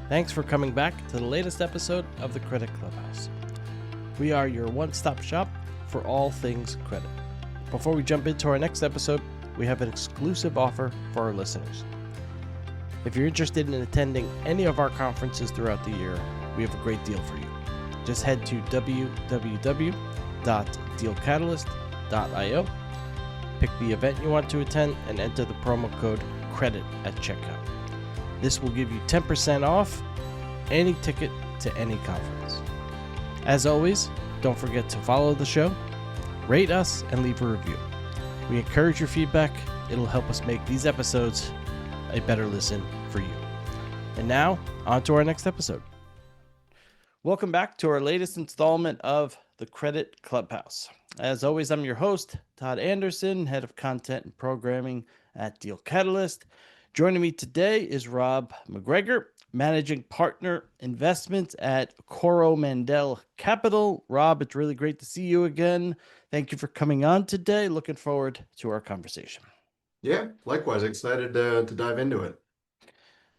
Thanks for coming back to the latest episode of the Credit Clubhouse. We are your one-stop shop for all things credit. Before we jump into our next episode, we have an exclusive offer for our listeners. If you're interested in attending any of our conferences throughout the year, we have a great deal for you. Just head to www.dealcatalyst.io, pick the event you want to attend, and enter the promo code CREDIT at checkout. This will give you 10% off any ticket to any conference. As always, don't forget to follow the show, rate us, and leave a review. We encourage your feedback. It'll help us make these episodes a better listen for you. And now, on to our next episode. Welcome back to our latest installment of the Credit Clubhouse. As always, I'm your host, Todd Anderson, Head of Content and Programming at Deal Catalyst. Joining me today is Rob McGregor, Managing Partner Investments at Coromandel Capital. Rob, it's really great to see you again. Thank you for coming on today. Looking forward to our conversation. Yeah, likewise. Excited to dive into it.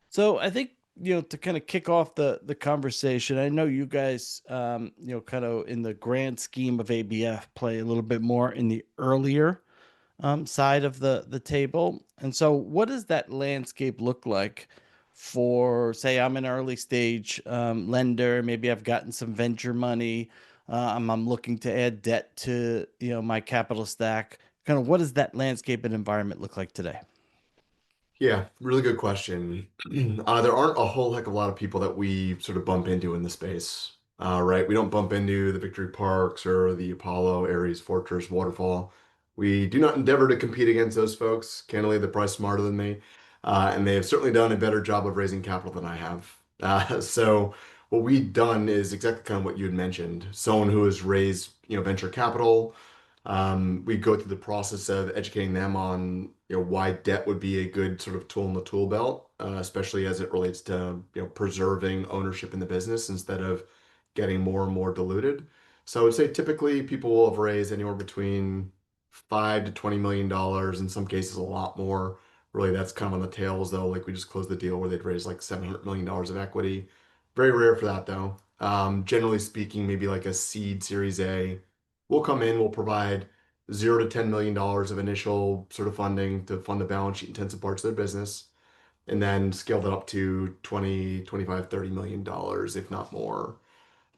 So I think, to kind of kick off the conversation, I know you guys, kind of in the grand scheme of ABF, play a little bit more in the earlier side of the table. And so what does that landscape look like for, say, I'm an early stage lender, maybe I've gotten some venture money, I'm looking to add debt to, my capital stack. Kind of what does that landscape and environment look like today? Yeah, really good question. There aren't a whole heck of a lot of people that we sort of bump into in the space, right? We don't bump into the Victory Parks or the Apollo, Ares, Fortress, Waterfall. We do not endeavor to compete against those folks. Candidly, they're probably smarter than me, and they have certainly done a better job of raising capital than I have. So what we've done is exactly kind of what you had mentioned. Someone who has raised, venture capital. We go through the process of educating them on, why debt would be a good sort of tool in the tool belt, especially as it relates to, preserving ownership in the business instead of getting more and more diluted. So I would say typically people will have raised anywhere between $5 to $20 million, in some cases a lot more. Really, that's kind of on the tails though. Like we just closed the deal where they'd raised like $700 million of equity. Very rare for that though. Generally speaking, maybe like a seed Series A. We'll come in, we'll provide $0 to $10 million of initial sort of funding to fund the balance sheet intensive parts of their business, and then scale that up to 20, 25, $30 million, if not more.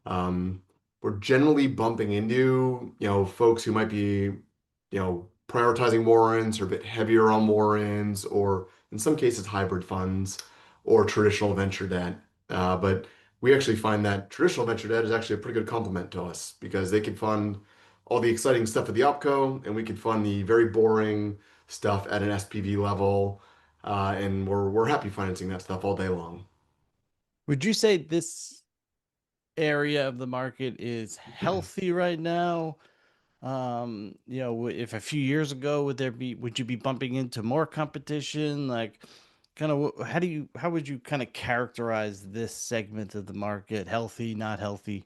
Um, we're generally bumping into, folks who might be, prioritizing warrants or a bit heavier on warrants, or in some cases hybrid funds or traditional venture debt. But we actually find that traditional venture debt is actually a pretty good complement to us because they can fund all the exciting stuff at the opco, and we can fund the very boring stuff at an SPV level. And we're happy financing that stuff all day long. Would you say this area of the market is healthy right now? If a few years ago, would you be bumping into more competition? Like, kind of, how would you kind of characterize this segment of the market? Healthy, not healthy?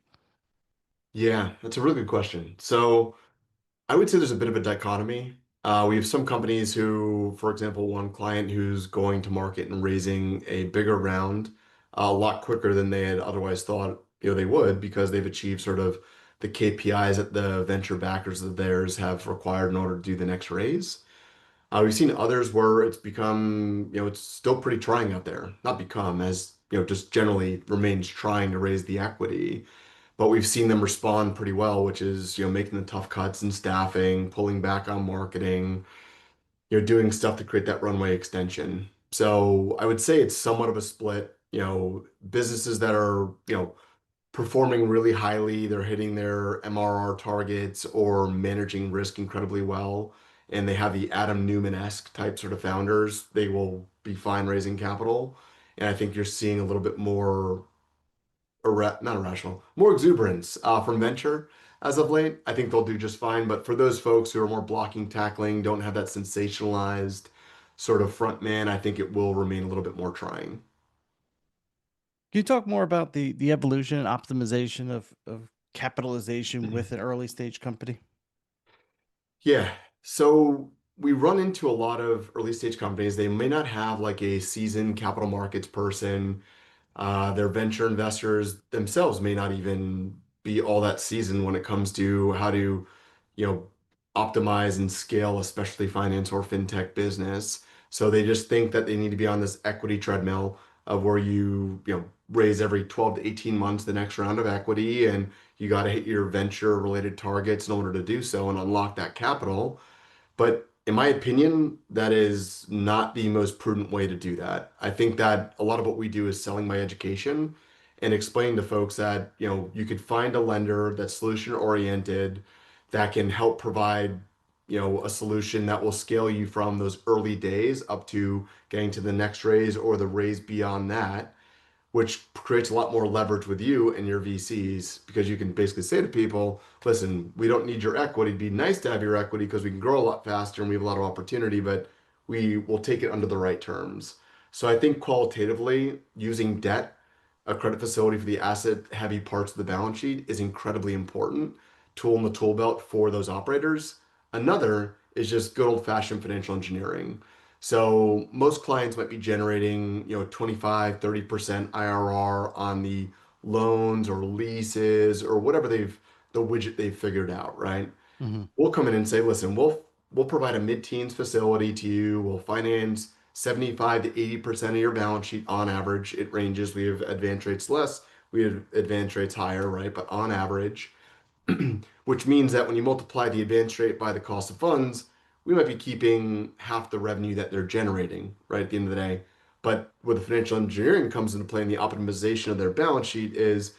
Yeah, that's a really good question. So I would say there's a bit of a dichotomy. We have some companies who, for example, one client who's going to market and raising a bigger round a lot quicker than they had otherwise thought, they would because they've achieved sort of the KPIs that the venture backers of theirs have required in order to do the next raise. We've seen others where it's become, it's still pretty trying out there. Not become, as, just generally remains trying to raise the equity. But we've seen them respond pretty well, which is, making the tough cuts in staffing, pulling back on marketing, doing stuff to create that runway extension. So I would say it's somewhat of a split, businesses that are, performing really highly, they're hitting their MRR targets or managing risk incredibly well, and they have the Adam Newman-esque type sort of founders, they will be fine raising capital. And I think you're seeing a little bit more not irrational, more exuberance from venture as of late. I think they'll do just fine. But for those folks who are more blocking, tackling, don't have that sensationalized sort of front man, I think it will remain a little bit more trying. Can you talk more about the evolution and optimization of capitalization Mhm. with an early stage company? Yeah. So we run into a lot of early stage companies. They may not have like a seasoned capital markets person. Their venture investors themselves may not even be all that seasoned when it comes to how to, you know, optimize and scale, especially finance or fintech business. So they just think that they need to be on this equity treadmill of where you raise every 12 to 18 months the next round of equity, and you got to hit your venture related targets in order to do so and unlock that capital. But in my opinion, that is not the most prudent way to do that. I think that a lot of what we do is selling my education and explaining to folks that, you could find a lender that's solution oriented that can help provide, a solution that will scale you from those early days up to getting to the next raise or the raise beyond that, which creates a lot more leverage with you and your VCs because you can basically say to people, listen, we don't need your equity. It'd be nice to have your equity because we can grow a lot faster and we have a lot of opportunity, but we will take it under the right terms. So I think qualitatively, using debt, a credit facility for the asset heavy parts of the balance sheet is incredibly important tool in the tool belt for those operators. Another is just good old fashioned financial engineering. So most clients might be generating, 25, 30% IRR on the loans or leases or whatever the widget they've figured out, right? Hmm. We'll come in and say, listen, we'll provide a mid-teens facility to you. We'll finance 75 to 80% of your balance sheet on average. It ranges. We have advance rates less, we have advance rates higher, right? But on average, which means that when you multiply the advance rate by the cost of funds, we might be keeping half the revenue that they're generating, right, at the end of the day. But where the financial engineering comes into play in the optimization of their balance sheet is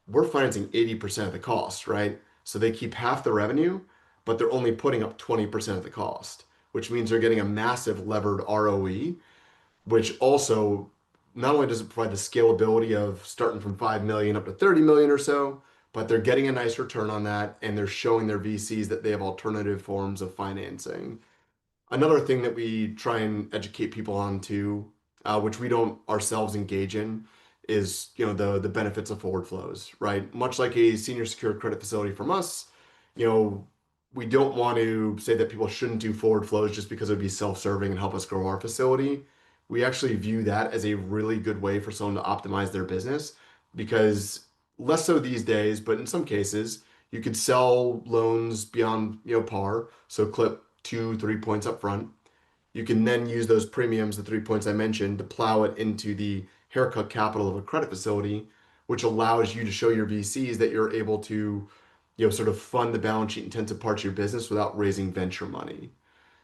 we're financing 80% of the cost, right? So they keep half the revenue, but they're only putting up 20% of the cost, which means they're getting a massive levered ROE, which also not only does it provide the scalability of starting from 5 million up to 30 million or so, but they're getting a nice return on that and they're showing their VCs that they have alternative forms of financing. Another thing that we try and educate people on too, which we don't ourselves engage in, is the benefits of forward flows, right? Much like a senior secured credit facility from us, you know, we don't want to say that people shouldn't do forward flows just because it would be self-serving and help us grow our facility. We actually view that as a really good way for someone to optimize their business because less so these days, but in some cases, you could sell loans beyond, par, so clip 2, 3 points up front. You can then use those premiums, the 3 points I mentioned, to plow it into the haircut capital of a credit facility, which allows you to show your VCs that you're able to, sort of fund the balance sheet intensive parts of your business without raising venture money.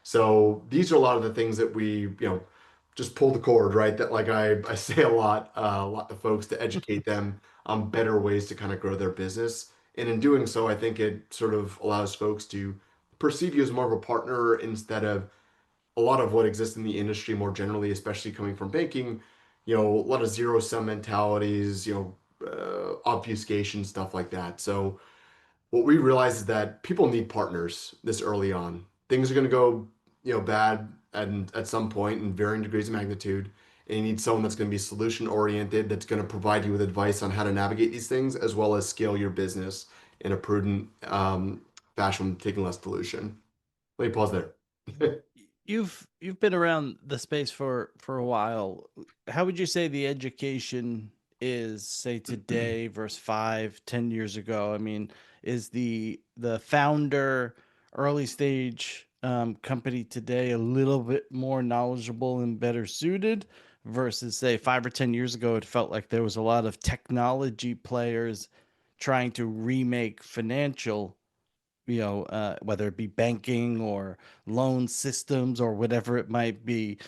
So these are a lot of the things that we, just pull the cord, right? That like I say a lot to folks to educate them on better ways to kind of grow their business. And in doing so, I think it sort of allows folks to perceive you as more of a partner instead of a lot of what exists in the industry more generally, especially coming from banking, a lot of zero sum mentalities, obfuscation, stuff like that. So what we realize is that people need partners this early on. Things are going to go, bad and at some point in varying degrees of magnitude. And you need someone that's going to be solution oriented, that's going to provide you with advice on how to navigate these things, as well as scale your business in a prudent fashion, taking less dilution. Let me pause there. You've been around the space for a while. How would you say the education is, say, today versus 5, 10 years ago? I mean, is the founder early stage company today a little bit more knowledgeable and better suited versus, say, 5 or 10 years ago? It felt like there was a lot of technology players trying to remake financial, whether it be banking or loan systems or whatever it might be.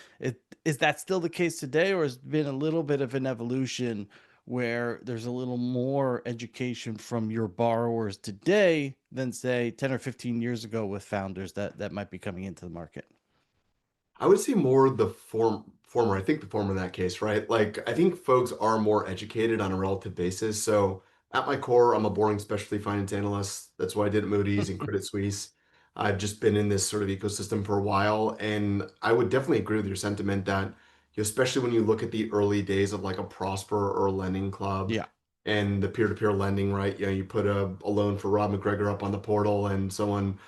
Is that still the case today, or has been a little bit of an evolution where there's a little more education from your borrowers today than, say, 10 or 15 years ago with founders that might be coming into the market? I would say more the former. I think the former in that case, right? Like, I think folks are more educated on a relative basis. So, at my core, I'm a boring specialty finance analyst. That's why I did at Moody's and Credit Suisse. I've just been in this sort of ecosystem for a while, and I would definitely agree with your sentiment that, especially when you look at the early days of like a Prosper or a Lending Club Yeah. and the peer-to-peer lending, right? You put a loan for Rob McGregor up on the portal, and someone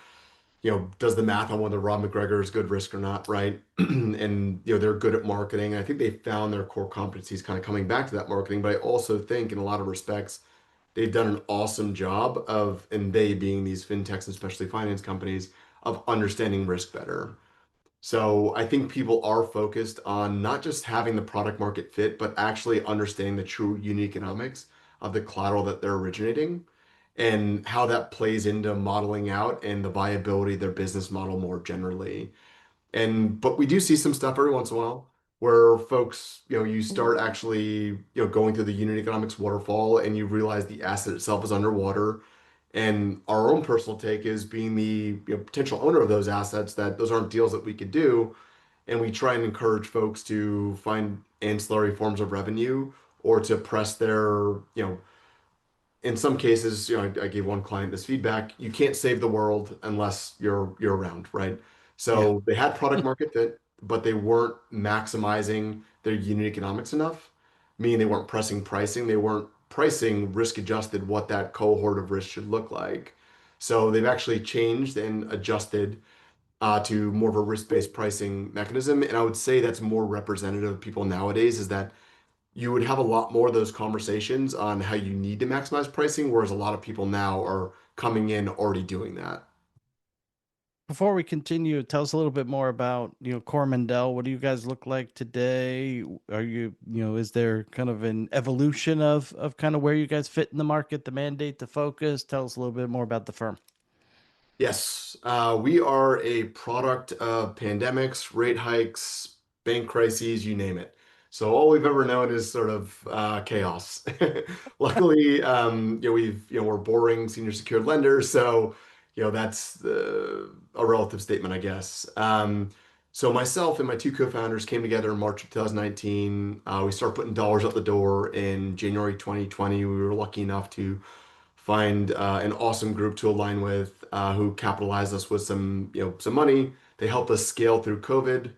does the math on whether Rob McGregor is good risk or not, right? And they're good at marketing. I think they found their core competencies kind of coming back to that marketing, but I also think in a lot of respects they've done an awesome job of, and they being these fintechs and especially finance companies, of understanding risk better. So I think people are focused on not just having the product market fit, but actually understanding the true unit economics of the collateral that they're originating and how that plays into modeling out and the viability of their business model more generally. And but we do see some stuff every once in a while where folks, you start actually, going through the unit economics waterfall and you realize the asset itself is underwater. And our own personal take is being the potential owner of those assets, that those aren't deals that we could do. And we try and encourage folks to find ancillary forms of revenue or to press their, in some cases, I gave one client this feedback, you can't save the world unless you're around, right? Yeah. So they had product market fit, but they weren't maximizing their unit economics enough, meaning they weren't pressing pricing, they weren't pricing risk adjusted what that cohort of risk should look like. So they've actually changed and adjusted to more of a risk-based pricing mechanism. And I would say that's more representative of people nowadays, is that you would have a lot more of those conversations on how you need to maximize pricing, whereas a lot of people now are coming in already doing that. Before we continue, tell us a little bit more about, Coromandel. What do you guys look like today? Are you, is there kind of an evolution of kind of where you guys fit in the market, the mandate, the focus? Tell us a little bit more about the firm. Yes, we are a product of pandemics, rate hikes, bank crises, you name it. So all we've ever known is sort of chaos. Luckily, we're boring senior secured lenders, so that's a relative statement, I guess. So myself and my two co-founders came together in March of 2019. We started putting dollars out the door in January 2020. We were lucky enough to find an awesome group to align with who capitalized us with some money. They helped us scale through COVID.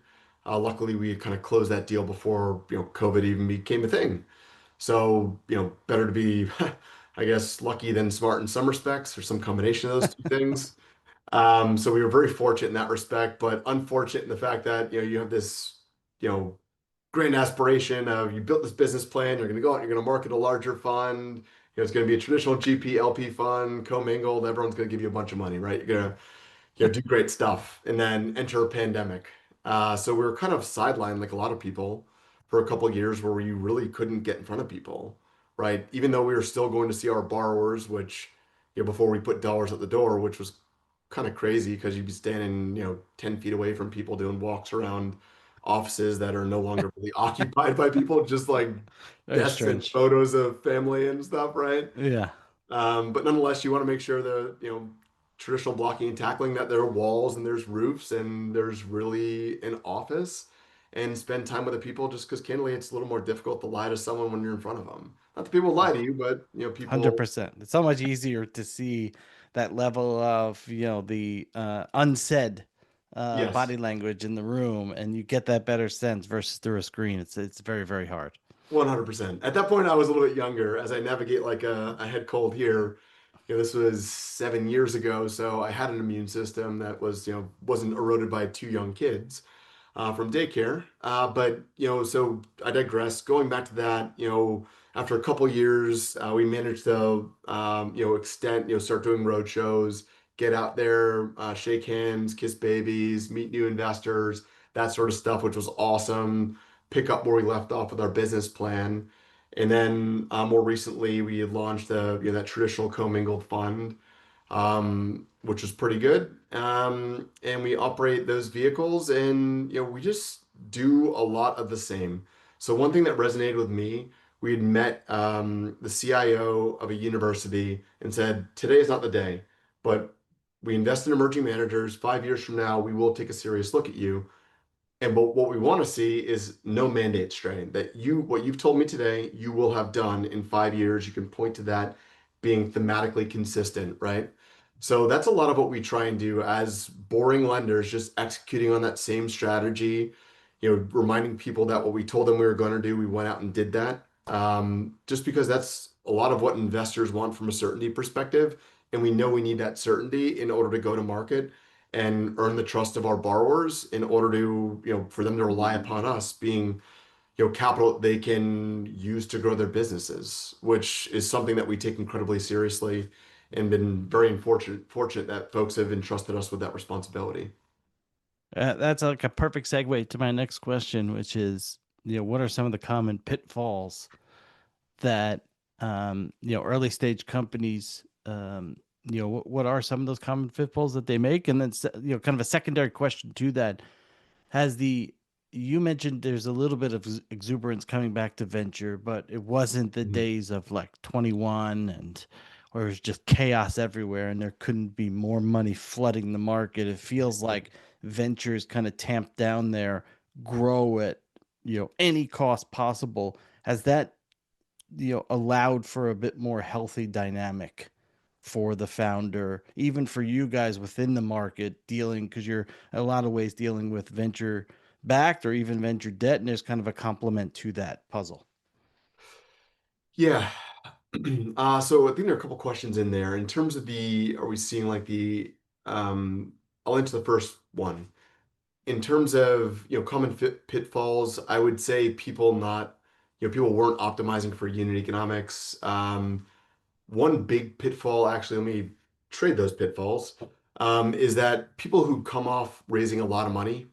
Luckily, we kind of closed that deal before COVID even became a thing. So better to be, I guess, lucky than smart in some respects, or some combination of those two things. So we were very fortunate in that respect, but unfortunate in the fact that you have this you know grand aspiration of, you built this business plan, you're going to go out, you're going to market a larger fund. It's going to be a traditional GP LP fund, commingled. Everyone's going to give you a bunch of money, right? You're going to do great stuff, and then enter a pandemic. So we were kind of sidelined, like a lot of people, for a couple of years where we really couldn't get in front of people, right? Even though we were still going to see our borrowers, which before we put dollars at the door, which was kind of crazy because you'd be standing 10 feet away from people doing walks around offices that are no longer really occupied by people, just like Very desks and strange. photos of family and stuff, right? Yeah. But nonetheless, you want to make sure the traditional blocking and tackling, that there are walls and there's roofs and there's really an office, and spend time with the people, just because candidly it's a little more difficult to lie to someone when you're in front of them. Not that people lie to you, but people. 100%. It's so much easier to see that level of, the unsaid Yes, body language in the room, and you get that better sense versus through a screen. It's very, very hard. 100%. At that point, I was a little bit younger as I navigate like a head cold here. This was 7 years ago, so I had an immune system that wasn't eroded by two young kids from daycare. But so I digress. Going back to that, after a couple years, we managed to extend, start doing road shows, get out there, shake hands, kiss babies, meet new investors, that sort of stuff, which was awesome. Pick up where we left off with our business plan. And then more recently, we had launched that traditional commingled fund, which was pretty good. And we operate those vehicles, and we just do a lot of the same. So one thing that resonated with me, we had met the CIO of a university and said, today is not the day, but we invest in emerging managers. 5 years from now, we will take a serious look at you. And but what we want to see is no mandate strain. That what you've told me today, you will have done in 5 years. You can point to that being thematically consistent, right? So that's a lot of what we try and do as boring lenders, just executing on that same strategy, reminding people that what we told them we were going to do, we went out and did that. Just because that's a lot of what investors want from a certainty perspective. And we know we need that certainty in order to go to market. and earn the trust of our borrowers in order to, for them to rely upon us being, capital they can use to grow their businesses, which is something that we take incredibly seriously and been very fortunate that folks have entrusted us with that responsibility. That's like a perfect segue to my next question, which is, what are some of the common pitfalls that, early stage companies, what are some of those common pitfalls that they make? And then, kind of a secondary question to that, has the you mentioned there's a little bit of exuberance coming back to venture, but it wasn't the Mhm. days of like 21 and where it was just chaos everywhere and there couldn't be more money flooding the market. It feels like venture's kind of tamped down there, grow at, any cost possible. Has that, allowed for a bit more healthy dynamic for the founder, even for you guys within the market dealing, because you're in a lot of ways dealing with venture backed or even venture debt, and there's kind of a complement to that puzzle. Yeah. So I think there are a couple questions in there. In terms of are we seeing like I'll answer the first one. In terms of, common pitfalls, I would say people weren't optimizing for unit economics. One big pitfall, actually, let me trade those pitfalls, is that people who come off raising a lot of money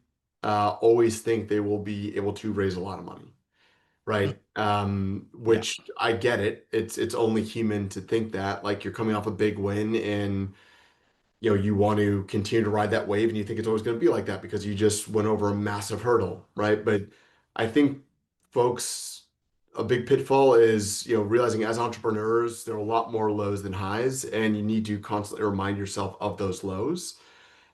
always think they will be able to raise a lot of money, right? Yeah. Which I get it. It's only human to think that, like you're coming off a big win and you want to continue to ride that wave and you think it's always going to be like that because you just went over a massive hurdle, right? But I think folks, a big pitfall is, realizing as entrepreneurs, there are a lot more lows than highs, and you need to constantly remind yourself of those lows.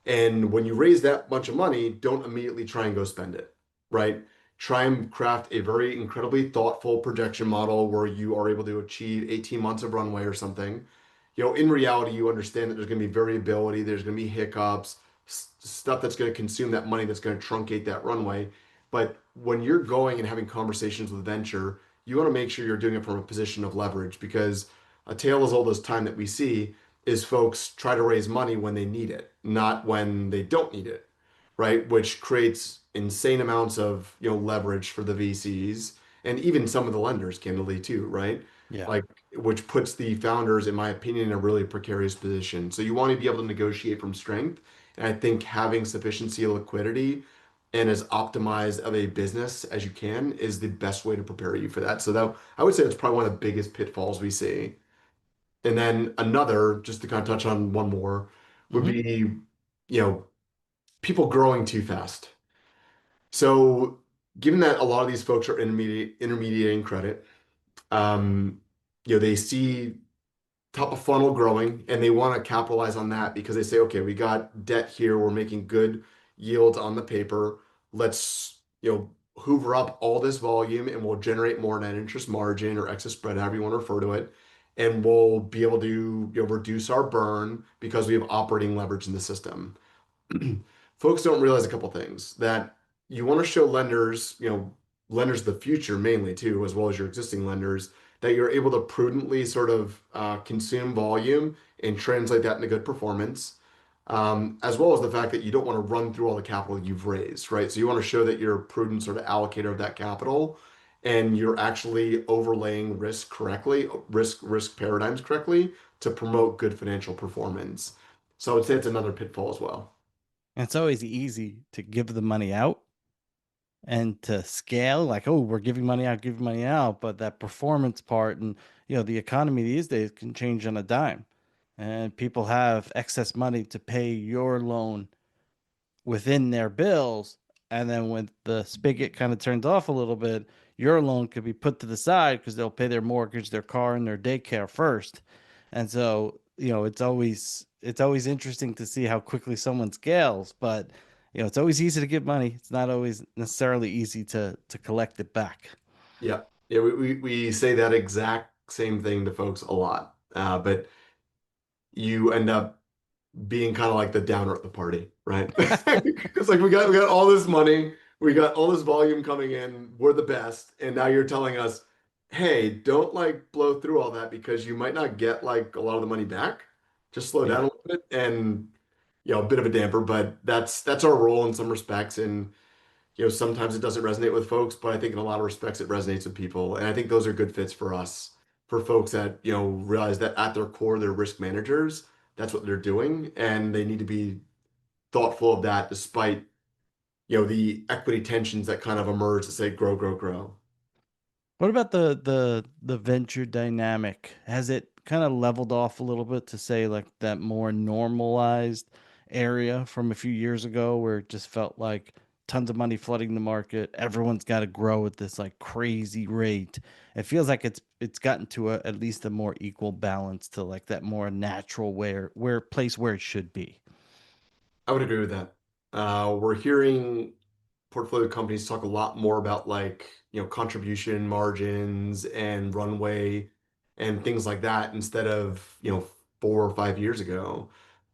And when you raise that bunch of money, don't immediately try and go spend it, right? Try and craft a very incredibly thoughtful projection model where you are able to achieve 18 months of runway or something. In reality, you understand that there's going to be variability, there's going to be hiccups, stuff that's going to consume that money, that's going to truncate that runway. But when you're going and having conversations with venture, you want to make sure you're doing it from a position of leverage, because a tale as old as time that we see is folks try to raise money when they need it, not when they don't need it, right? Which creates insane amounts of, leverage for the VCs and even some of the lenders, candidly, too, right? Yeah. Like, which puts the founders, in my opinion, in a really precarious position. So you want to be able to negotiate from strength. And I think having sufficiency of liquidity and as optimized of a business as you can is the best way to prepare you for that. So that I would say that's probably one of the biggest pitfalls we see. And then another, just to kind of touch on one more, would Hmm. be, you know, people growing too fast. So given that a lot of these folks are intermediating credit, um, they see top of funnel growing and they want to capitalize on that because they say, okay, we got debt here, we're making good yields on the paper. Let's, hoover up all this volume and we'll generate more net interest margin or excess spread, however you want to refer to it. And we'll be able to, reduce our burn because we have operating leverage in the system. Folks don't realize a couple things that you want to show lenders, lenders of the future mainly too, as well as your existing lenders, that you're able to prudently sort of consume volume and translate that into good performance, as well as the fact that you don't want to run through all the capital you've raised, right? So you want to show that you're a prudent sort of allocator of that capital and you're actually overlaying risk correctly, risk paradigms correctly to promote good financial performance. So I would say it's another pitfall as well. And it's always easy to give the money out and to scale, like, oh, we're giving money out, giving money out. But that performance part and, the economy these days can change on a dime. And people have excess money to pay your loan within their bills. And then when the spigot kind of turns off a little bit, your loan could be put to the side because they'll pay their mortgage, their car, and their daycare first. And so, it's always interesting to see how quickly someone scales, but it's always easy to give money. It's not always necessarily easy to collect it back. Yeah. Yeah, we say that exact same thing to folks a lot. But you end up being kind of like the downer at the party, right? It's like we got all this money, we got all this volume coming in, we're the best, and now you're telling us, hey, don't like blow through all that because you might not get like a lot of the money back. Just slow down Yeah. a little bit. And a bit of a damper, but that's our role in some respects. And sometimes it doesn't resonate with folks, but I think in a lot of respects it resonates with people. And I think those are good fits for us, for folks that, realize that at their core, they're risk managers. That's what they're doing, and they need to be thoughtful of that despite, the equity tensions that kind of emerge to say grow, grow, grow. What about the venture dynamic? Has it kind of leveled off a little bit to say like that more normalized area from a few years ago where it just felt like tons of money flooding the market, everyone's got to grow at this like crazy rate. It feels like it's gotten to at least a more equal balance to like that more natural where place where it should be. I would agree with that. We're hearing portfolio companies talk a lot more about like, contribution margins and runway and things like that instead of, 4 or 5 years ago.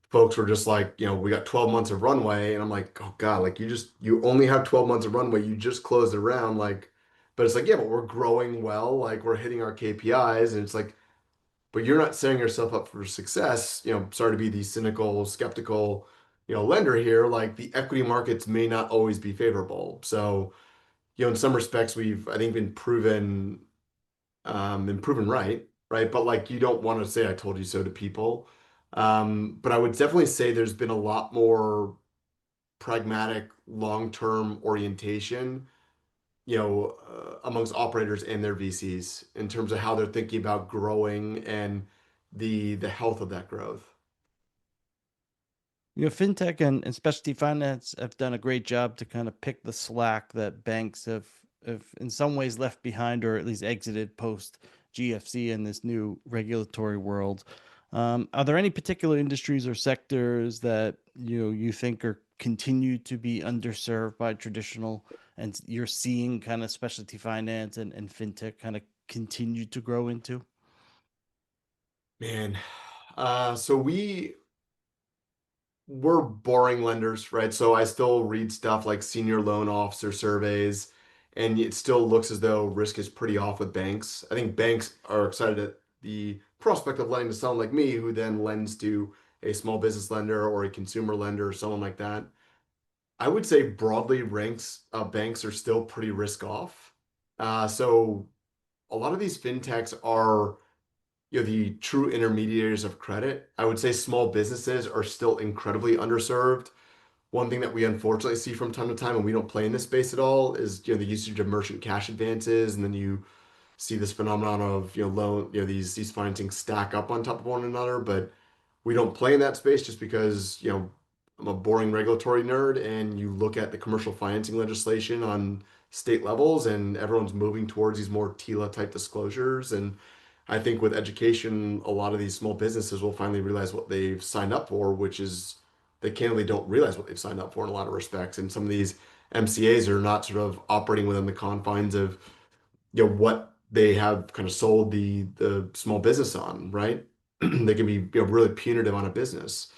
Folks were just like, we got 12 months of runway. And I'm like, oh God, like you only have 12 months of runway. You just closed the round. Like, but it's like, yeah, but we're growing well. Like we're hitting our KPIs. And it's like, but you're not setting yourself up for success. Sorry to be the cynical, skeptical, lender here. Like the equity markets may not always be favorable. So, in some respects, we've, I think, been proven right, right? But like, you don't want to say, I told you so to people. But I would definitely say there's been a lot more pragmatic, long-term orientation, amongst operators and their VCs in terms of how they're thinking about growing and the health of that growth. Fintech and specialty finance have done a great job to kind of pick the slack that banks have in some ways left behind or at least exited post GFC in this new regulatory world. Are there any particular industries or sectors that you think are continue to be underserved by traditional, and you're seeing kind of specialty finance and fintech kind of continue to grow into? Man, so we're boring lenders, right? So I still read stuff like senior loan officer surveys, and it still looks as though risk is pretty off with banks. I think banks are excited at the prospect of lending to someone like me, who then lends to a small business lender or a consumer lender or someone like that. I would say broadly ranks banks are still pretty risk off. So a lot of these fintechs are the true intermediaries of credit. I would say small businesses are still incredibly underserved. One thing that we unfortunately see from time to time, and we don't play in this space at all, is the usage of merchant cash advances, and then you see this phenomenon of loan these financing stack up on top of one another, but we don't play in that space just because I'm a boring regulatory nerd, and you look at the commercial financing legislation on state levels, and everyone's moving towards these more TILA type disclosures. And I think with education, a lot of these small businesses will finally realize what they've signed up for, which is they candidly don't realize what they've signed up for in a lot of respects. And some of these MCAs are not sort of operating within the confines of what they have kind of sold the small business on, right? They can be really punitive on a business.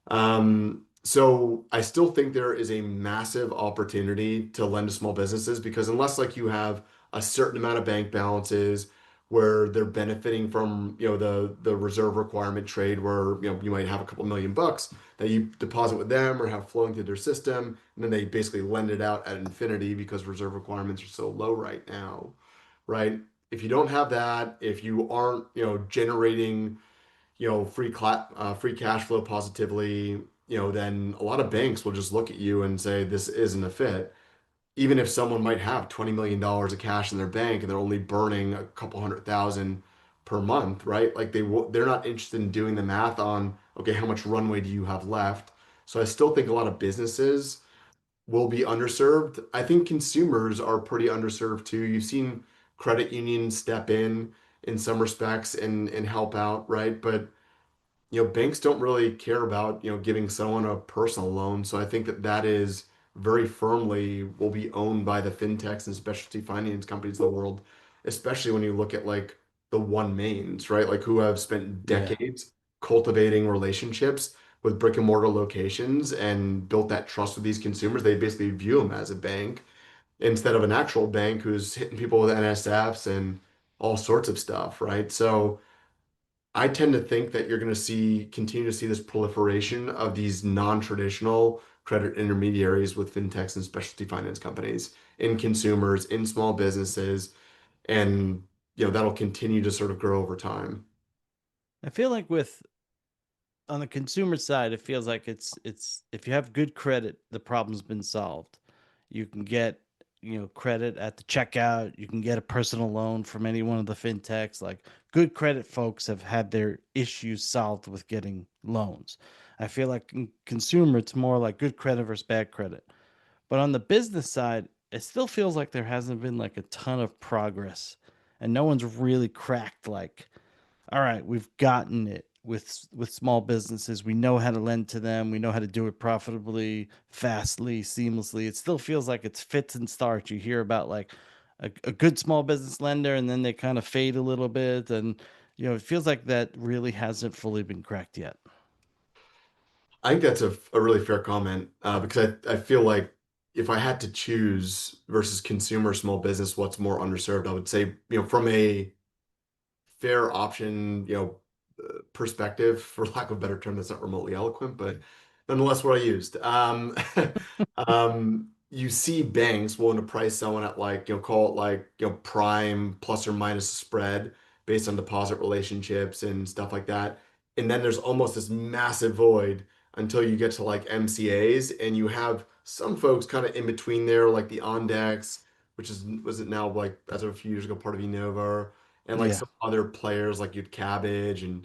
So I still think there is a massive opportunity to lend to small businesses because unless like you have a certain amount of bank balances where they're benefiting from the reserve requirement trade where you might have a couple $1 million that you deposit with them or have flowing through their system, and then they basically lend it out at infinity because reserve requirements are so low right now, right? If you don't have that, if you aren't generating free cash flow positively, then a lot of banks will just look at you and say, this isn't a fit. Even if someone might have $20 million of cash in their bank and they're only burning a couple 100,000 per month, right? Like they're not interested in doing the math on, okay, how much runway do you have left? So I still think a lot of businesses will be underserved. I think consumers are pretty underserved too. You've seen credit unions step in some respects and help out, right? But banks don't really care about, giving someone a personal loan. So I think that that is very firmly will be owned by the fintechs and specialty finance companies of the world, especially when you look at like the one mains, right? Like who have spent Yeah. decades cultivating relationships with brick and mortar locations and built that trust with these consumers. They basically view them as a bank instead of an actual bank who's hitting people with NSFs and all sorts of stuff, right? So I tend to think that you're going to continue to see this proliferation of these non-traditional credit intermediaries with fintechs and specialty finance companies in consumers, in small businesses, and that'll continue to sort of grow over time. I feel like with on the consumer side, it feels like it's if you have good credit, the problem's been solved. You can get credit at the checkout. You can get a personal loan from any one of the fintechs. Like good credit folks have had their issues solved with getting loans. I feel like in consumer, it's more like good credit versus bad credit. But on the business side, it still feels like there hasn't been like a ton of progress, and no one's really cracked like all right, we've gotten it with small businesses. We know how to lend to them. We know how to do it profitably, fastly, seamlessly. It still feels like it's fits and starts. You hear about like a good small business lender, and then they kind of fade a little bit, and it feels like that really hasn't fully been cracked yet. I think that's a really fair comment because I feel like if I had to choose versus consumer small business, what's more underserved, I would say, from a fair option, perspective, for lack of a better term, that's not remotely eloquent, but nonetheless, what I used. You see banks willing to price someone at like, call it like, prime plus or minus spread based on deposit relationships and stuff like that. And then there's almost this massive void until you get to like MCAs, and you have some folks kind of in between there, like the Ondex, which was it now like as of a few years ago part of Enova, and like Yeah. some other players like you'd Cabbage and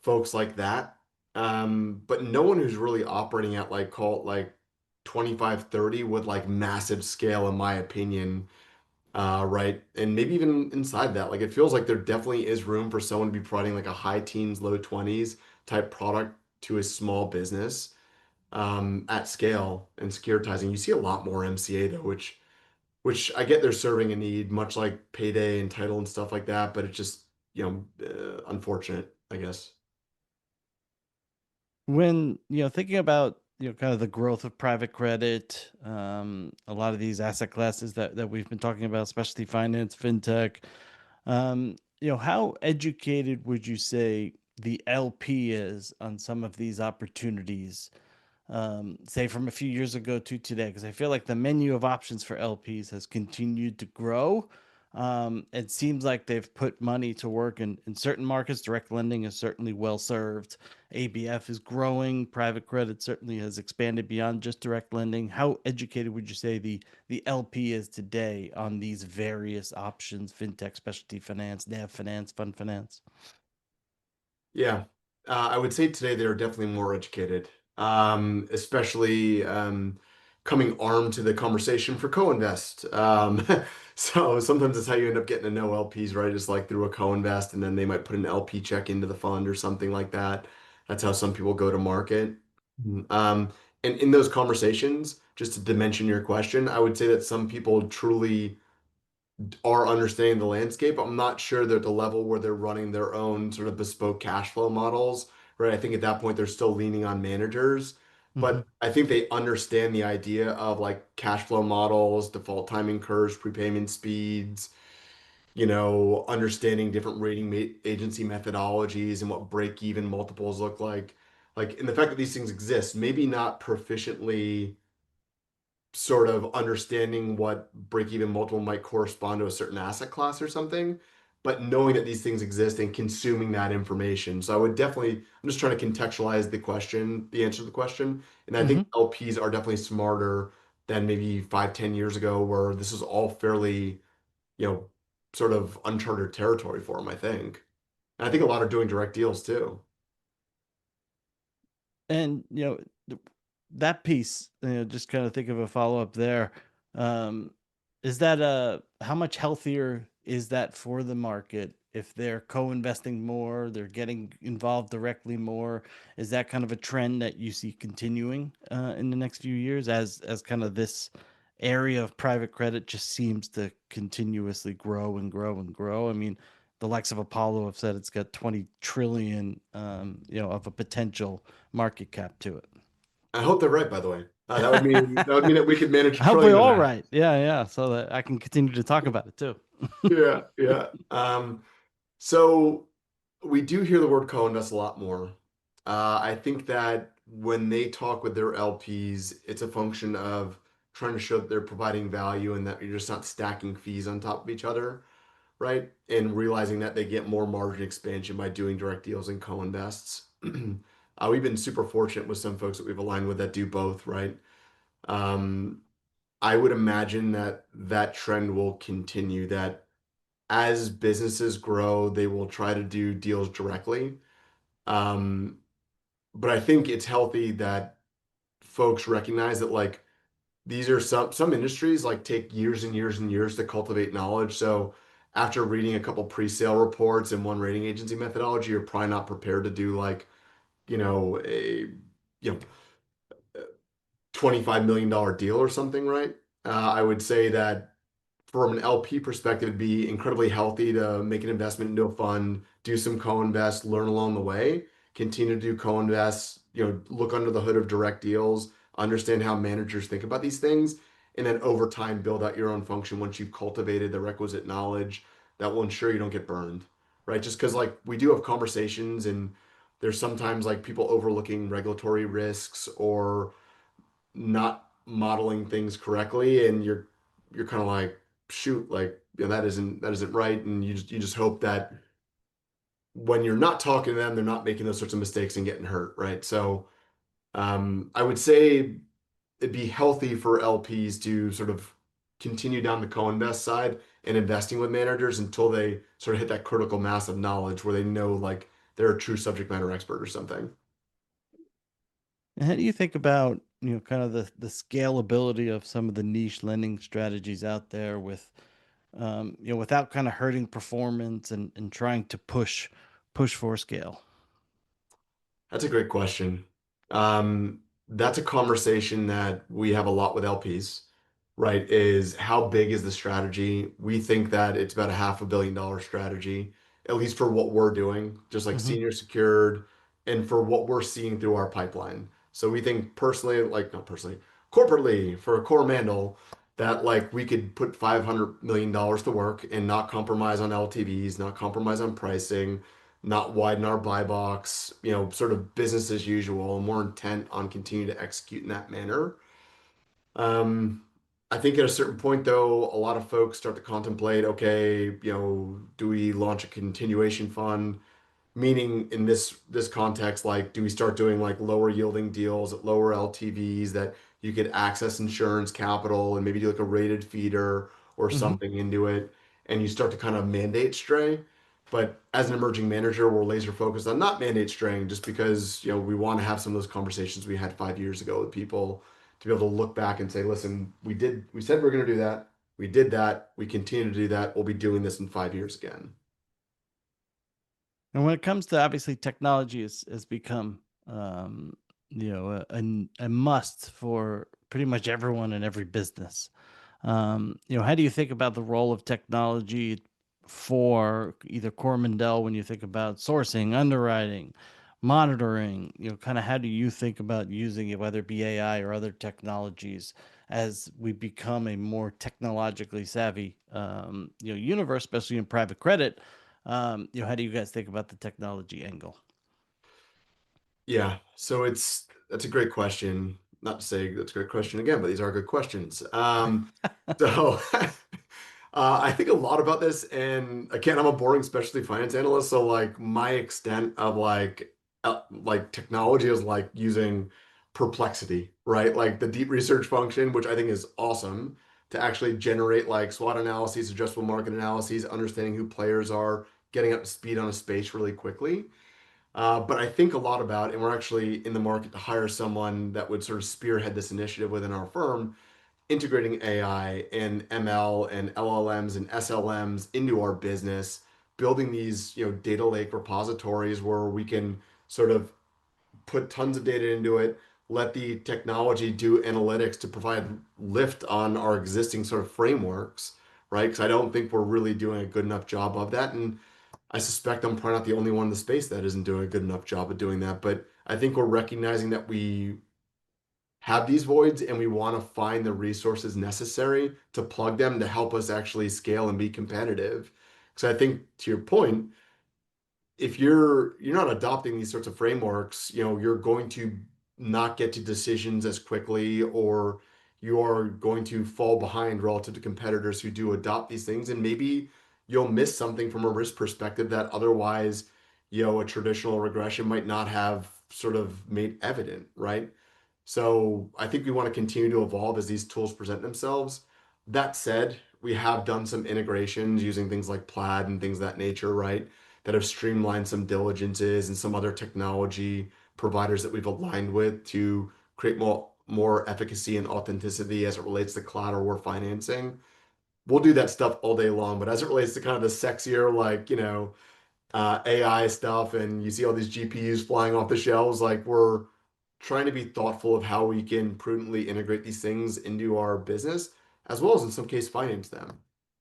folks like that. But no one who's really operating at like call it like 25, 30 with like massive scale, in my opinion. Right. And maybe even inside that, like it feels like there definitely is room for someone to be providing like a high teens, low 20s type product to a small business at scale and securitizing. You see a lot more MCA though, which I get they're serving a need, much like payday and title and stuff like that, but it's just, unfortunate, I guess. When thinking about kind of the growth of private credit, a lot of these asset classes that we've been talking about, especially finance, fintech, how educated would you say the LP is on some of these opportunities, say from a few years ago to today? Because I feel like the menu of options for LPs has continued to grow. It seems like they've put money to work in certain markets. Direct lending is certainly well served. ABF is growing. Private credit certainly has expanded beyond just direct lending. How educated would you say the LP is today on these various options: fintech, specialty finance, NAV finance, fund finance? Yeah, I would say today they're definitely more educated, especially coming armed to the conversation for co-invest. So sometimes that's how you end up getting to know LPs, right? Just like through a co-invest, and then they might put an LP check into the fund or something like that. That's how some people go to market. Um, and in those conversations, just to dimension your question, I would say that some people truly are understanding the landscape. I'm not sure they're at the level where they're running their own sort of bespoke cash flow models, right? I think at that point they're still leaning on managers, Hmm. but I think they understand the idea of like cash flow models, default timing curves, prepayment speeds, understanding different agency methodologies and what break-even multiples look like. Like, and the fact that these things exist, maybe not proficiently sort of understanding what break-even multiple might correspond to a certain asset class or something, but knowing that these things exist and consuming that information. So I would definitely, I'm just trying to contextualize the question, the answer to the question. And I think Hmm. LPs are definitely smarter than maybe 5, 10 years ago, where this is all fairly, you know, sort of uncharted territory for them, I think. And I think a lot are doing direct deals too. And that piece, just kind of think of a follow up there. Um, is that how much healthier is that for the market if they're co-investing more, they're getting involved directly more? Is that kind of a trend that you see continuing in the next few years as kind of this area of private credit just seems to continuously grow and grow and grow? I mean, the likes of Apollo have said it's got 20 trillion, of a potential market cap to it. I hope they're right, by the way. That would mean that we could manage a I hope we're trillion of all that. right. Yeah, yeah. So that I can continue to talk about it too. Yeah, yeah. So We do hear the word co-invest a lot more. I think that when they talk with their LPs, it's a function of trying to show that they're providing value and that you're just not stacking fees on top of each other, right? And realizing that they get more margin expansion by doing direct deals and co-invests. We've been super fortunate with some folks that we've aligned with that do both, right? Um, I would imagine that that trend will continue, that as businesses grow, they will try to do deals directly. Um, but I think it's healthy that folks recognize that like these are some industries like take years and years and years to cultivate knowledge. So after reading a couple pre-sale reports and one rating agency methodology, you're probably not prepared to do like, a you know $25 million deal or something, right? I would say that from an LP perspective, it'd be incredibly healthy to make an investment into a fund, do some co-invest, learn along the way, continue to do co-invest, look under the hood of direct deals, understand how managers think about these things, and then over time build out your own function once you've cultivated the requisite knowledge that will ensure you don't get burned, right? Just because like we do have conversations and there's sometimes like people overlooking regulatory risks or not modeling things correctly, and you're kind of like, shoot, like, that isn't right, and you just hope that when you're not talking to them, they're not making those sorts of mistakes and getting hurt, right? So I would say it'd be healthy for LPs to sort of continue down the co-invest side and investing with managers until they sort of hit that critical mass of knowledge where they know like they're a true subject matter expert or something. And how do you think about, kind of the scalability of some of the niche lending strategies out there with, without kind of hurting performance and trying to push for scale? That's a great question. That's a conversation that we have a lot with LPs, right? Is how big is the strategy? We think that it's about a $500 million strategy, at least for what we're doing, just like Hmm. senior secured, and for what we're seeing through our pipeline. So we think personally, like not personally, corporately for Coromandel, that like we could put $500 million to work and not compromise on LTVs, not compromise on pricing, not widen our buy box, sort of business as usual, and more intent on continuing to execute in that manner. Um, I think at a certain point, though, a lot of folks start to contemplate, okay, do we launch a continuation fund? Meaning in this context, like, do we start doing like lower yielding deals at lower LTVs that you could access insurance capital and maybe do like a rated feeder or Hmm. something into it, and you start to kind of mandate stray. But as an emerging manager, we're laser focused on not mandate straying, just because we want to have some of those conversations we had 5 years ago with people to be able to look back and say, listen, we said we are going to do that, we did that, we continue to do that, we'll be doing this in 5 years again. And when it comes to, obviously, technology has become, um, a must for pretty much everyone in every business. How do you think about the role of technology for either Coromandel when you think about sourcing, underwriting, monitoring? Kind of how do you think about using it, whether it be AI or other technologies, as we become a more technologically savvy, universe, especially in private credit? How do you guys think about the technology angle? Yeah, so that's a great question. Not to say that's a great question again, but these are good questions. So I think a lot about this, and again, I'm a boring specialty finance analyst, so like my extent of like technology is like using Perplexity, right? Like the deep research function, which I think is awesome to actually generate like SWOT analyses, addressable market analyses, understanding who players are, getting up to speed on a space really quickly. But I think a lot about, and we're actually in the market to hire someone that would sort of spearhead this initiative within our firm, integrating AI and ML and LLMs and SLMs into our business, building these, data lake repositories where we can sort of put tons of data into it, let the technology do analytics to provide lift on our existing sort of frameworks, right? Because I don't think we're really doing a good enough job of that. And I suspect I'm probably not the only one in the space that isn't doing a good enough job of doing that. But I think we're recognizing that we have these voids and we want to find the resources necessary to plug them to help us actually scale and be competitive. Because I think, to your point, if you're not adopting these sorts of frameworks, you're going to not get to decisions as quickly, or you are going to fall behind relative to competitors who do adopt these things, and maybe you'll miss something from a risk perspective that otherwise, a traditional regression might not have sort of made evident, right? So I think we want to continue to evolve as these tools present themselves. That said, we have done some integrations using things like Plaid and things of that nature, right? That have streamlined some diligences and some other technology providers that we've aligned with to create more efficacy and authenticity as it relates to collateral or financing. We'll do that stuff all day long, but as it relates to kind of the sexier, like, AI stuff, and you see all these GPUs flying off the shelves, like we're trying to be thoughtful of how we can prudently integrate these things into our business, as well as in some case finance them.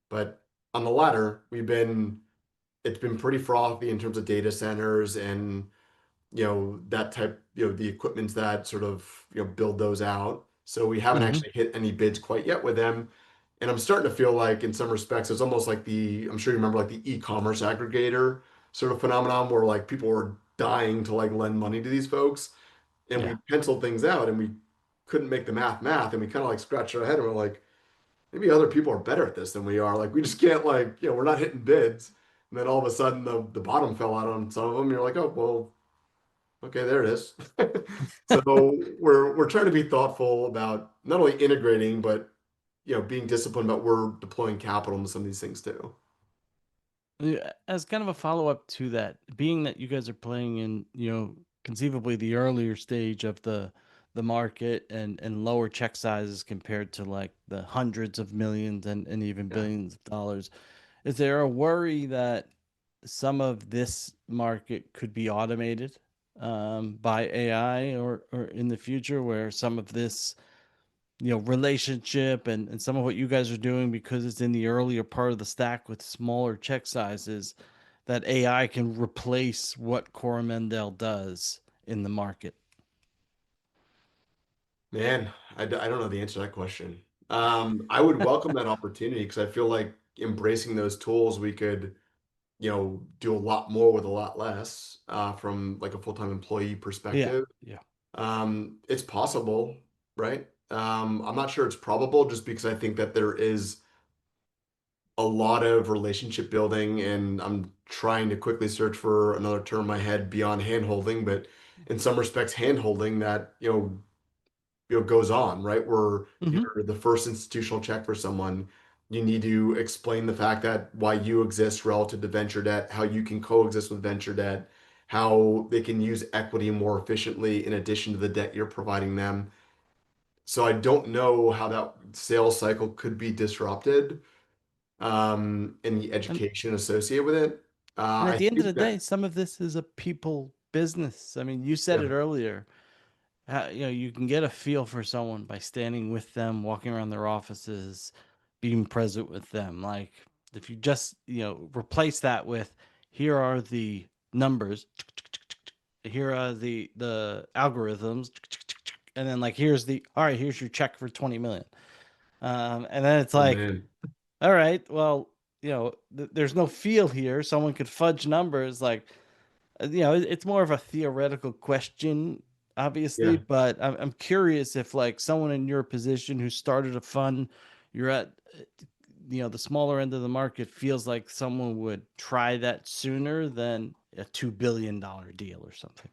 But on the latter, it's been pretty frothy in terms of data centers and that type, the equipments that sort of build those out. So we haven't Hmm. actually hit any bids quite yet with them. And I'm starting to feel like in some respects it's almost like I'm sure you remember like the e-commerce aggregator sort of phenomenon where like people were dying to like lend money to these folks, and we Yeah. penciled things out and we couldn't make the math, and we kind of like scratched our head and we're like, maybe other people are better at this than we are. Like we just can't, like, we're not hitting bids. And then all of a sudden the bottom fell out on some of them. You're like, oh well, okay, there it is. So we're trying to be thoughtful about not only integrating, but being disciplined about where we're deploying capital into some of these things too. Yeah, as kind of a follow up to that, being that you guys are playing in, conceivably the earlier stage of the market and lower check sizes compared to like the hundreds of millions and even Yeah. billions of dollars, is there a worry that some of this market could be automated by AI or in the future where some of this relationship and some of what you guys are doing because it's in the earlier part of the stack with smaller check sizes that AI can replace what Coromandel does in the market? Man, I don't know the answer to that question. I would welcome that opportunity because I feel like embracing those tools, we could, do a lot more with a lot less, from like a full-time employee Yeah, perspective. yeah. It's possible, right? I'm not sure it's probable just because I think that there is a lot of relationship building, and I'm trying to quickly search for another term in my head beyond hand holding, but in some respects, hand holding that, goes on, right? Where Hmm. you're the first institutional check for someone. You need to explain the fact that why you exist relative to venture debt, how you can coexist with venture debt, how they can use equity more efficiently in addition to the debt you're providing them. So I don't know how that sales cycle could be disrupted, and the And education associated with it. at I the end of think the day, that, some of this is a people business. I mean, you said yeah, it earlier. You can get a feel for someone by standing with them, walking around their offices, being present with them. Like if you just, replace that with here are the numbers, here are the algorithms, and then like here's the all right, here's your check for 20 million. And then it's oh like, man, all right, well, there's no feel here. Someone could fudge numbers like it's more of a theoretical question, obviously, yeah. but I'm curious if like someone in your position who started a fund, you're at, the smaller end of the market feels like someone would try that sooner than a $2 billion deal or something.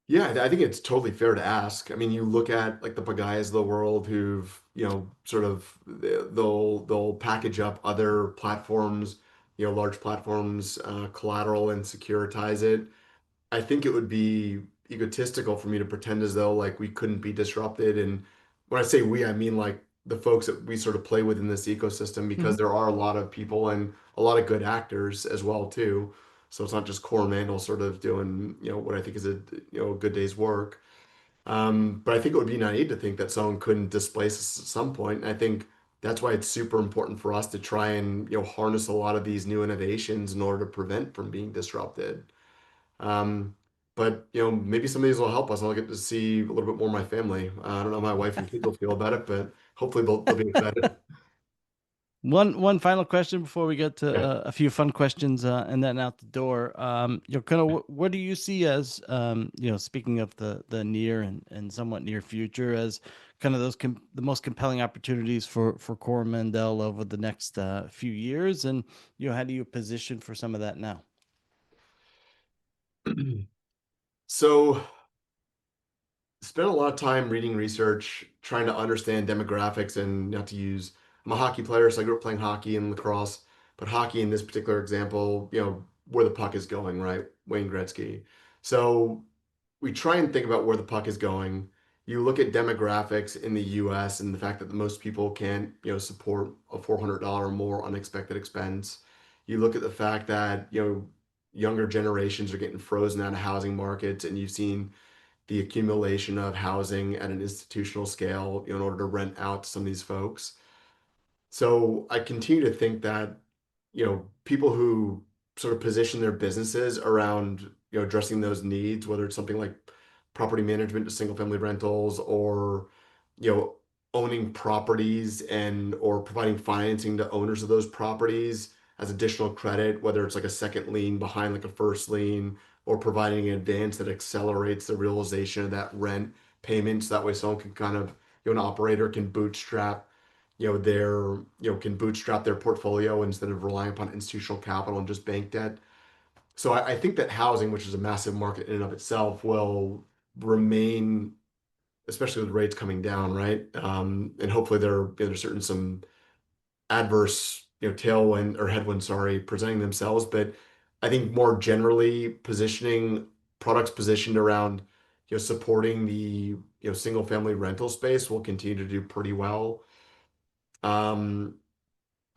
Yeah, I think it's totally fair to ask. I mean, you look at like the Pagayas of the world who've, sort of they'll package up other platforms, large platforms, collateral and securitize it. I think it would be egotistical for me to pretend as though like we couldn't be disrupted. And when I say we, I mean like the folks that we sort of play with in this ecosystem, because Hmm. there are a lot of people and a lot of good actors as well too. So it's not just Coromandel sort of doing, what I think is a good day's work. But I think it would be naive to think that someone couldn't displace us at some point. And I think that's why it's super important for us to try and, harness a lot of these new innovations in order to prevent from being disrupted. Um, but maybe some of these will help us. I'll get to see a little bit more of my family. I don't know how my wife and kids will feel about it, but hopefully they'll be excited. One final question before we get to Yeah. a few fun questions and then out the door. Kind of what do you see as speaking of the near and somewhat near future as kind of the most compelling opportunities for Coromandel over the next few years, and how do you position for some of that now? So spent a lot of time reading research, trying to understand demographics and not to use, I'm a hockey player, so I grew up playing hockey and lacrosse, but hockey in this particular example, where the puck is going, right? Wayne Gretzky. So we try and think about where the puck is going. You look at demographics in the US and the fact that the most people can't, support a $400 or more unexpected expense. You look at the fact that, younger generations are getting frozen out of housing markets, and you've seen the accumulation of housing at an institutional scale, in order to rent out to some of these folks. So I continue to think that, people who sort of position their businesses around, addressing those needs, whether it's something like property management to single family rentals, or, you know, owning properties and or providing financing to owners of those properties as additional credit, whether it's like a second lien behind like a first lien, or providing an advance that accelerates the realization of that rent payment. So that way someone can kind of, an operator can bootstrap can bootstrap their portfolio instead of relying upon institutional capital and just bank debt. So I think that housing, which is a massive market in and of itself, will remain, especially with rates coming down, right? And hopefully there's certain some adverse, tailwind or headwind, sorry, presenting themselves. But I think more generally positioning products positioned around, supporting the, single family rental space will continue to do pretty well. Um,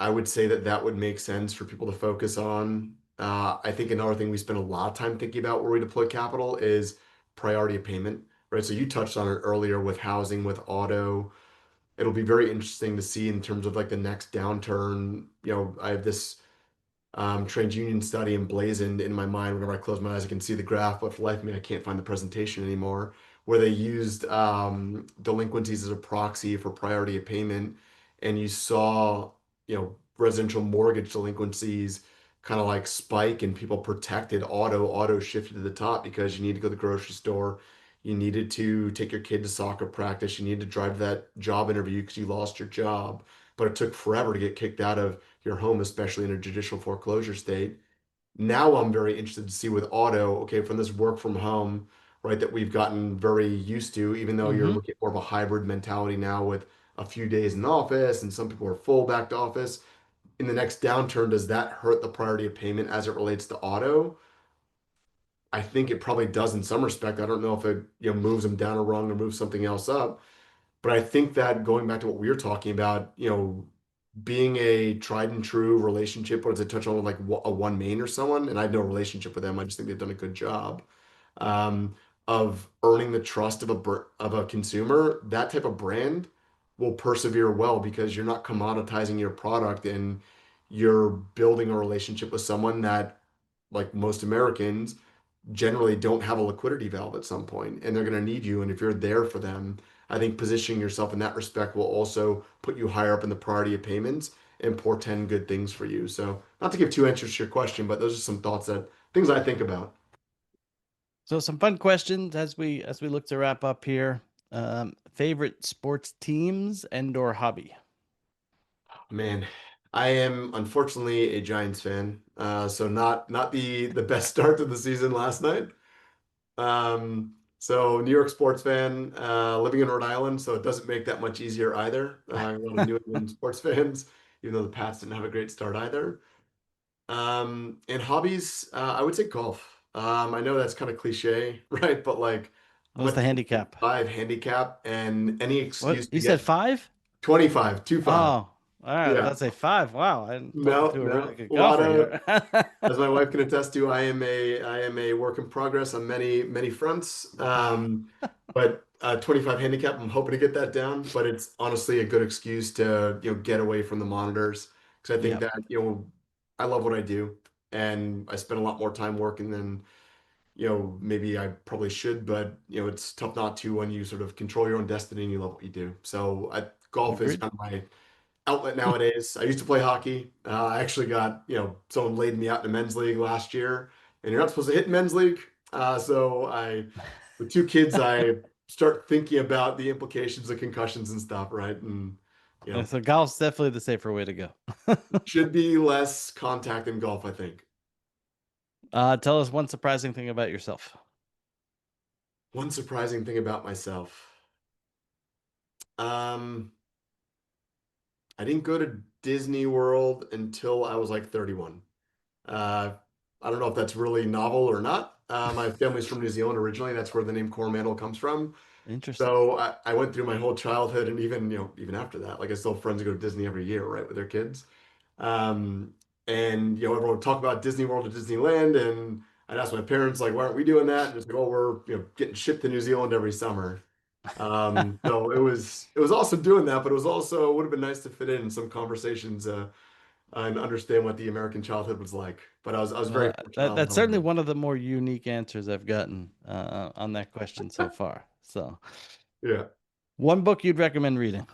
I would say that that would make sense for people to focus on. I think another thing we spend a lot of time thinking about where we deploy capital is priority of payment, right? So you touched on it earlier with housing, with auto. It'll be very interesting to see in terms of like the next downturn. I have this TransUnion study emblazoned in my mind. Whenever I close my eyes, I can see the graph, but for the life of me, I can't find the presentation anymore, where they used delinquencies as a proxy for priority of payment. And you saw, residential mortgage delinquencies kind of like spike, and people protected auto shifted to the top because you need to go to the grocery store. You needed to take your kid to soccer practice. You needed to drive to that job interview because you lost your job, but it took forever to get kicked out of your home, especially in a judicial foreclosure state. Now I'm very interested to see with auto, okay, from this work from home, right, that we've gotten very used to, even though you're Mm-hmm. looking at more of a hybrid mentality now with a few days in the office and some people are full back to office. In the next downturn, does that hurt the priority of payment as it relates to auto? I think it probably does in some respect. I don't know if it, moves them down or wrong or moves something else up. But I think that going back to what we were talking about, being a tried and true relationship, or does it touch on like a one main or someone? And I have no relationship with them. I just think they've done a good job um, of earning the trust of a consumer. That type of brand will persevere well because you're not commoditizing your product, and you're building a relationship with someone that, like most Americans, generally don't have a liquidity valve at some point, and they're going to need you. And if you're there for them, I think positioning yourself in that respect will also put you higher up in the priority of payments and portend good things for you. So, not to give too answers to your question, but those are some thoughts, that things I think about. So some fun questions as we look to wrap up here. Favorite sports teams and or hobby? Man, I am unfortunately a Giants fan, so not the best start to the season last night. So New York sports fan, living in Rhode Island, so it doesn't make that much easier either. A lot of New England sports fans, even though the Pats didn't have a great start either. And hobbies, I would say golf. I know that's kind of cliche, right? But like, I'm What's a the handicap? 25 handicap, and any What excuse you to said, get 5? 25, 25. Oh, all right. I was Yeah. about to say 5. Wow, I'm talking No, to a really no. good A lot golfer of, here. as my wife can attest to, I am a work in progress on many fronts. But 25 handicap, I'm hoping to get that down. But it's honestly a good excuse to, get away from the monitors, because I think Yep, that, I love what I do, and I spend a lot more time working than, maybe I probably should. But it's tough not to when you sort of control your own destiny and you love what you do. So golf is agreed. kind of my outlet nowadays. I used to play hockey. I actually got, someone laid me out in a men's league last year, and you're not supposed to hit in men's league. With two kids, I start thinking about the implications of concussions and stuff, right? And, So golf's definitely the safer way to go. should be less contact in golf, I think. Tell us one surprising thing about yourself. One surprising thing about myself. Um, I didn't go to Disney World until I was like 31. Uh, I don't know if that's really novel or not. My family's from New Zealand originally. That's where the name Coromandel comes from. Interesting. So I went through my whole childhood and even, even after that, like I still have friends who go to Disney every year, right, with their kids. Um, and, everyone would talk about Disney World or Disneyland. And I'd ask my parents, like, why aren't we doing that? And it's like, oh, we're, getting shipped to New Zealand every summer. So it was awesome doing that, but it would have been nice to fit in some conversations, and understand what the American childhood was like. But I was very fortunate on That's certainly home. one of the more unique answers I've gotten on that question so far. So, Yeah. one book you'd recommend reading?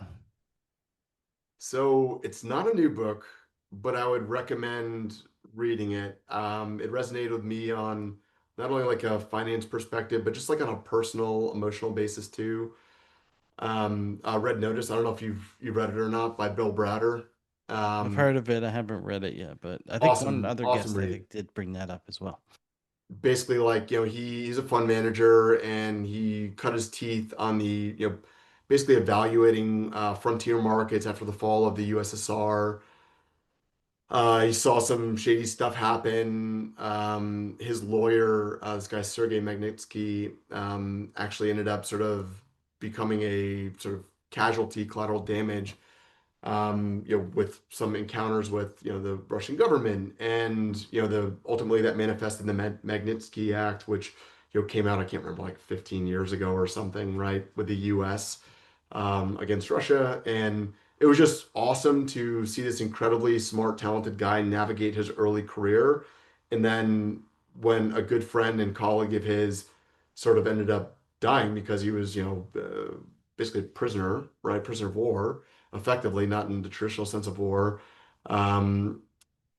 So it's not a new book, but I would recommend reading it. It resonated with me on not only like a finance perspective, but just like on a personal, emotional basis too. Red Notice. I don't know if you've read it or not, by Bill Browder. I've Um, heard of it. I haven't read it yet, but I think one awesome, other awesome guest read. did bring that up as well. Basically, like, he's a fund manager and he cut his teeth on basically evaluating frontier markets after the fall of the USSR. He saw some shady stuff happen. His lawyer, this guy Sergei Magnitsky, actually ended up sort of becoming a sort of casualty, collateral damage, with some encounters with, the Russian government, and the ultimately that manifested in the Magnitsky Act, which came out, I can't remember, like 15 years ago or something, right, with the U.S. Against Russia, and it was just awesome to see this incredibly smart, talented guy navigate his early career, and then when a good friend and colleague of his sort of ended up dying because he was, basically a prisoner, right, prisoner of war effectively, not in the traditional sense of war. Um,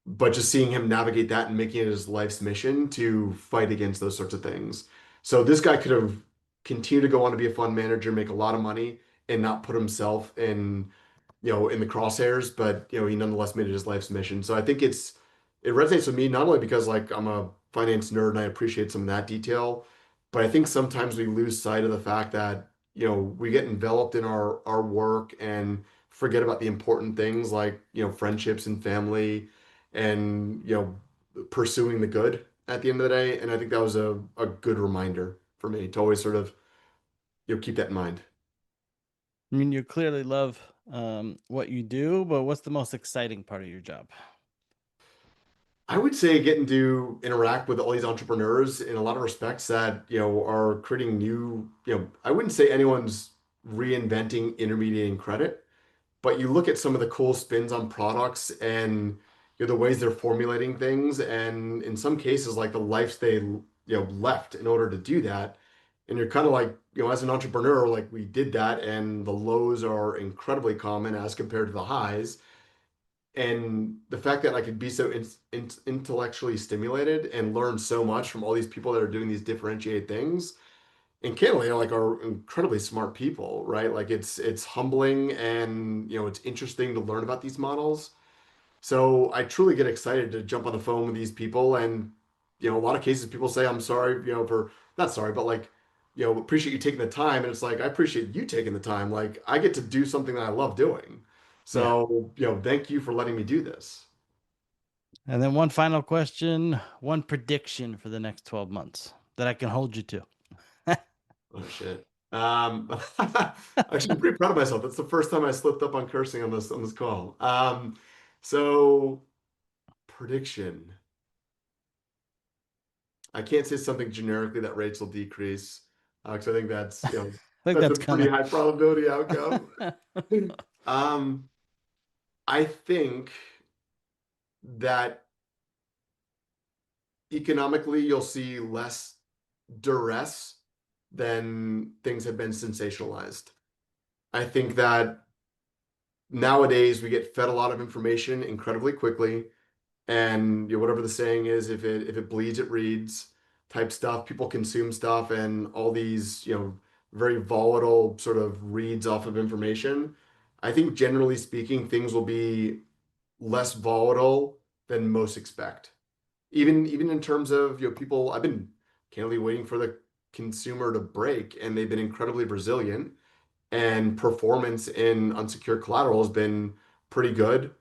but just seeing him navigate that and making it his life's mission to fight against those sorts of things. So this guy could have continued to go on to be a fund manager, make a lot of money, and not put himself in the crosshairs, but he nonetheless made it his life's mission. So I think it resonates with me not only because like I'm a finance nerd and I appreciate some of that detail, but I think sometimes we lose sight of the fact that we get enveloped in our work and forget about the important things like friendships and family and pursuing the good at the end of the day. And I think that was a good reminder for me to always sort of keep that in mind. I mean, you clearly love what you do, but what's the most exciting part of your job? I would say getting to interact with all these entrepreneurs in a lot of respects that, are creating new, I wouldn't say anyone's reinventing intermediating credit, but you look at some of the cool spins on products and the ways they're formulating things, and in some cases, like the lives they, left in order to do that. And you're kind of like, as an entrepreneur, like we did that, and the lows are incredibly common as compared to the highs. And the fact that I could be so intellectually stimulated and learn so much from all these people that are doing these differentiated things, and candidly, like are incredibly smart people, right? Like it's humbling and it's interesting to learn about these models. So I truly get excited to jump on the phone with these people, and a lot of cases people say, "I'm sorry, for not sorry, but like, appreciate you taking the time." And it's like, I appreciate you taking the time. Like I get to do something that I love doing. Yeah. So, thank you for letting me do this. And then one final question, one prediction for the next 12 months that I can hold you to. Oh shit. Actually, I'm pretty proud of myself. That's the first time I slipped up on cursing on this call. So prediction. I can't say something generically that rates will decrease, because I think that's I think that's a that's pretty coming. high probability outcome. Um, I think that economically you'll see less duress than things have been sensationalized. I think that nowadays we get fed a lot of information incredibly quickly, and whatever the saying is, if it bleeds, it reads type stuff. People consume stuff, and all these very volatile sort of reads off of information. I think generally speaking, things will be less volatile than most expect. Even in terms of people, I've been candidly waiting for the consumer to break, and they've been incredibly resilient, and performance in unsecured collateral has been pretty good.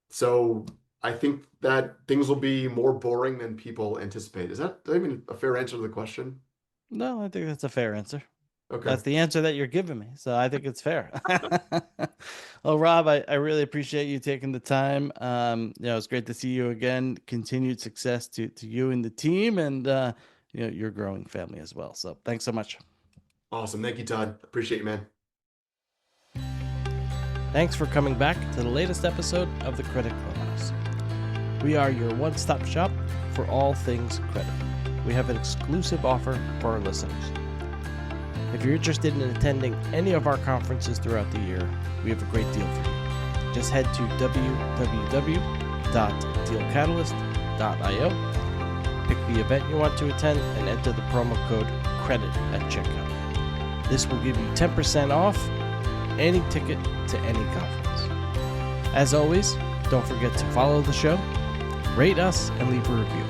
So I think that things will be more boring than people anticipate. Is that even a fair answer to the question? No, I think that's a fair answer. Okay. That's the answer that you're giving me. So I think it's fair. Well, Rob, I really appreciate you taking the time. It's great to see you again. Continued success to you and the team, and your growing family as well. So thanks so much. Awesome. Thank you, Todd. Appreciate you, man. Thanks for coming back to the latest episode of the Credit Clubhouse. We are your one-stop shop for all things credit. We have an exclusive offer for our listeners. If you're interested in attending any of our conferences throughout the year, we have a great deal for you. Just head to www.dealcatalyst.io, pick the event you want to attend, and enter the promo code CREDIT at checkout. This will give you 10% off any ticket to any conference. As always, don't forget to follow the show, rate us, and leave a review.